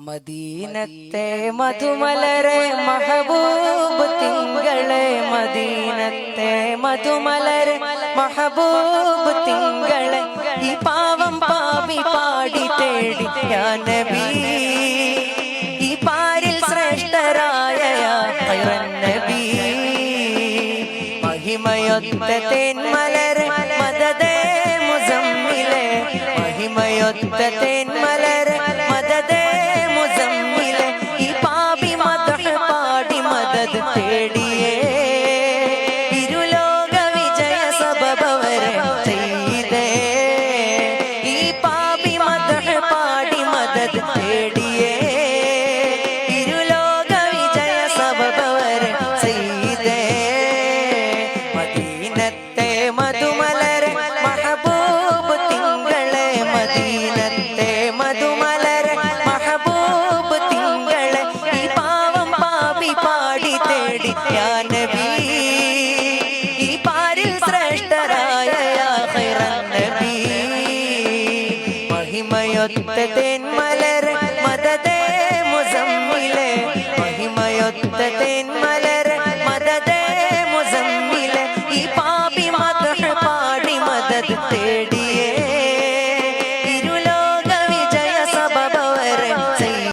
മദീനത്തെ മധുമലരെ മഹബൂബ് തിങ്കളെ, മദീനത്തെ മധുമലരെ മഹബൂബ് തിങ്കളെ, ഈ പാവം പാവി പാടി തേടി യാ നബി, ഈ പാരിൽ ശ്രേഷ്ഠരായ യാ ഖൈറൻ നബി, മഹിമയൊത്ത തേന്മലരെ മദദേ മുസമ്മിലെ, മഹിമയൊത്ത തേന്മലരെ മദദേ മുസമ്മിലെ, ഈ പാപി മദഹ് പാടി മദദ് തേടിയേ, ഇരുലോക വിജയ സബബവരെ ചെയ്തേ, ഈ പാപി മദഹ് പാടി മദദ് തേടിയേ, ഇരുലോക വിജയ സബബവരെ ചെയ്തേ, മദീനത്തെ മധുമലരെ മഹബൂബ് തിങ്കളെ, മദീനത്തെ മധുമലരെ മഹബൂബ് തിങ്കളെ, ഈ പാവം പാപി പാടി തേടി യാ നബി, ഈ പാരിൽ ശ്രേഷ്ഠരായ യാ ഖൈറൻ നബി, മഹിമയൊത്ത തേന്മലരെ മദദേ മുസമ്മിലെ, മഹിമയൊത്ത തേന്മലരെ